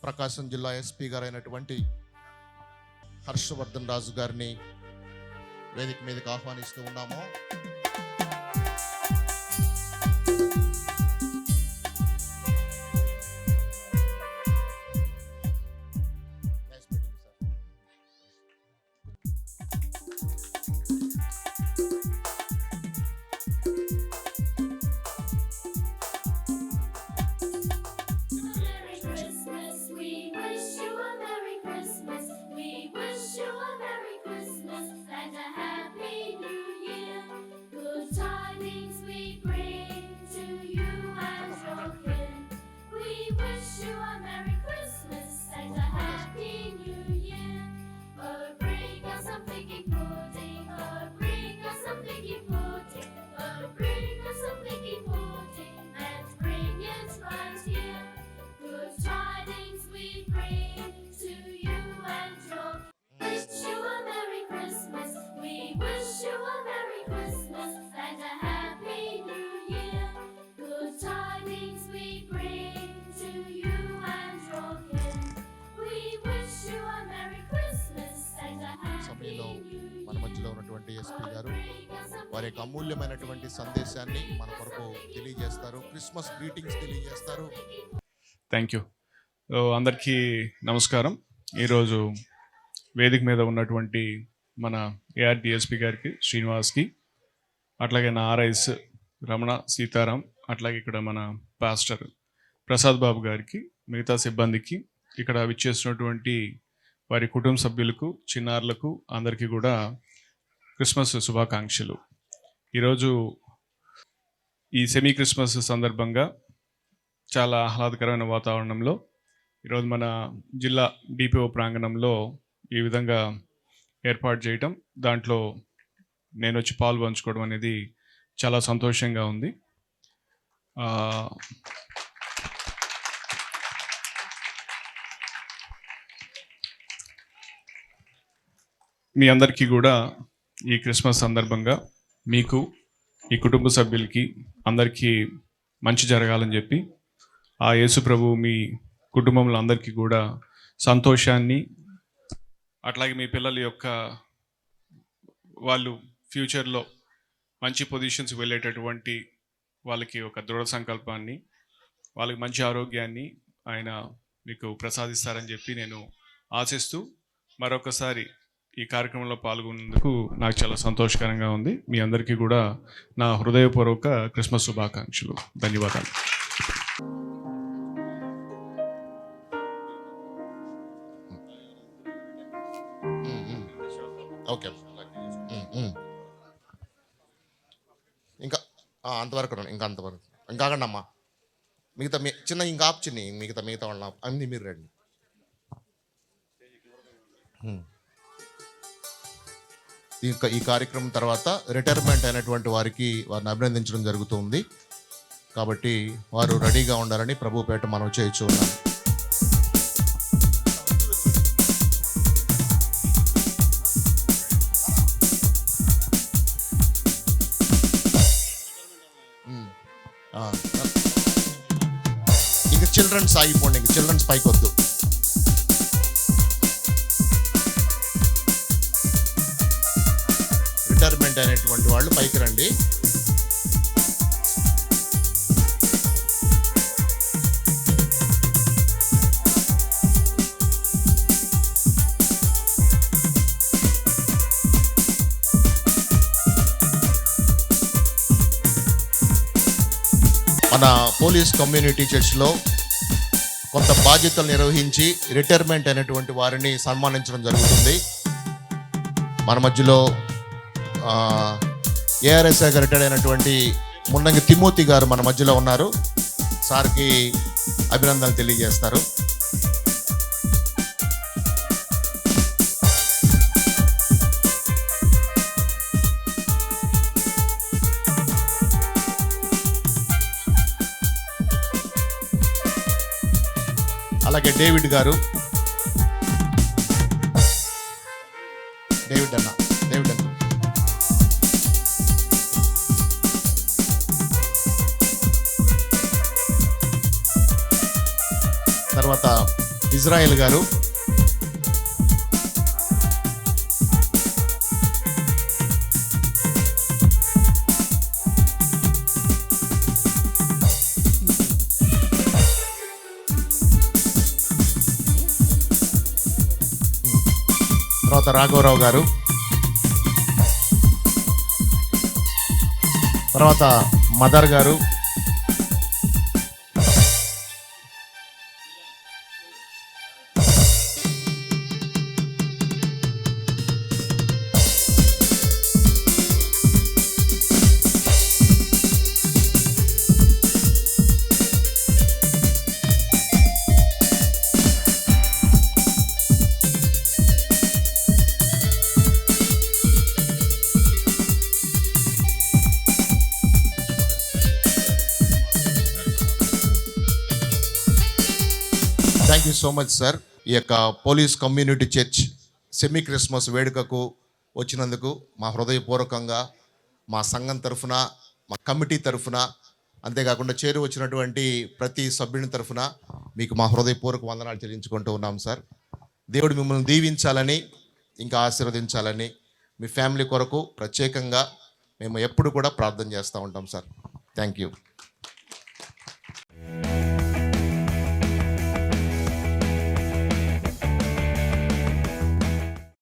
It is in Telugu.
ప్రకాశం జిల్లా ఎస్పీ గారు అయినటువంటి హర్షవర్ధన్ రాజు గారిని వేదిక మీదకి ఆహ్వానిస్తూ ఉన్నాము. మన మధ్యలో ఉన్నటువంటి ఎస్పీ గారు వారి యొక్క అమూల్యమైనటువంటి సందేశాన్ని మన కొరకు తెలియజేస్తారు. క్రిస్మస్ గ్రీటింగ్స్ తెలియజేస్తారు. Thank you. అందరికీ నమస్కారం. ఈరోజు వేదిక మీద ఉన్నటువంటి మన ఏఆర్డిఎస్పీ గారికి, శ్రీనివాస్కి, అట్లాగే నా ఆర్ఐస్ రమణ, సీతారాం, అట్లాగే ఇక్కడ మన పాస్టర్ ప్రసాద్ బాబు గారికి, మిగతా సిబ్బందికి, ఇక్కడ విచ్చేసినటువంటి వారి కుటుంబ సభ్యులకు, చిన్నారులకు అందరికీ కూడా క్రిస్మస్ శుభాకాంక్షలు. ఈరోజు ఈ సెమీ క్రిస్మస్ సందర్భంగా చాలా ఆహ్లాదకరమైన వాతావరణంలో ఈరోజు మన జిల్లా డిపిఓ ప్రాంగణంలో ఈ విధంగా ఏర్పాటు చేయటం, దాంట్లో నేను వచ్చి పాలు పంచుకోవడం అనేది చాలా సంతోషంగా ఉంది. మీ అందరికీ కూడా ఈ క్రిస్మస్ సందర్భంగా మీకు, ఈ కుటుంబ సభ్యులకి అందరికీ మంచి జరగాలని చెప్పి ఆ యేసు ప్రభు మీ కుటుంబంలో అందరికీ కూడా సంతోషాన్ని, అట్లాగే మీ పిల్లల యొక్క వాళ్ళు ఫ్యూచర్లో మంచి పొజిషన్స్ వెళ్ళేటటువంటి వాళ్ళకి ఒక దృఢ సంకల్పాన్ని, వాళ్ళకి మంచి ఆరోగ్యాన్ని ఆయన మీకు ప్రసాదిస్తారని చెప్పి నేను ఆశిస్తూ మరొకసారి ఈ కార్యక్రమంలో పాల్గొన్నందుకు నాకు చాలా సంతోషకరంగా ఉంది. మీ అందరికీ కూడా నా హృదయపూర్వక క్రిస్మస్ శుభాకాంక్షలు. ధన్యవాదాలు. ఓకే, ఇంకా అంతవరకు ఇంకా అంతవరకు ఇంకా ఆగండి అమ్మా. మిగతా చిన్న ఇంకా ఆప్చిని మిగతా వాళ్ళ అన్ని మీరు రండి. ఈ కార్యక్రమం తర్వాత రిటైర్మెంట్ అయినటువంటి వారిని అభినందించడం జరుగుతుంది. కాబట్టి వారు రెడీగా ఉండాలని ప్రభుపేట మనం చేయొచ్చు ఉన్నాం. ఇంకా చిల్డ్రన్స్ ఆగిపోండి, ఇంక చిల్డ్రన్స్ పైకి వద్దు. రిటైర్మెంట్ అయినటువంటి వాళ్ళు పైకి రండి. మన పోలీస్ కమ్యూనిటీ చర్చ్లో కొంత బాధ్యతలు నిర్వహించి రిటైర్మెంట్ అయినటువంటి వారిని సన్మానించడం జరుగుతుంది. మన మధ్యలో ఏఆర్ఎస్ఐగా రిటైర్డ్ అయినటువంటి మున్నంగి తిమోతి గారు మన మధ్యలో ఉన్నారు. సార్కి అభినందనలు తెలియజేస్తారు. అలాగే డేవిడ్ గారు, డేవిడ్ అన్న తర్వాత ఇజ్రాయెల్ గారు, తర్వాత రాఘవరావు గారు, తర్వాత మదర్ గారు, thank you so much sir. ఈ యొక్క police community church semi Christmas వేడుకకు వచ్చినందుకు మా హృదయపూర్వకంగా మా సంఘం తరఫున, మా కమిటీ తరఫున, అంతేకాకుండా చేరి వచ్చినటువంటి ప్రతి సభ్యుని తరఫున మీకు మా హృదయపూర్వక వందనాలు చెల్లించుకుంటూ ఉన్నాం సార్. దేవుడు మిమ్మల్ని దీవించాలని, ఇంకా ఆశీర్వదించాలని, మీ ఫ్యామిలీ కొరకు ప్రత్యేకంగా మేము ఎప్పుడు కూడా ప్రార్థన చేస్తూ ఉంటాం సార్. Thank you.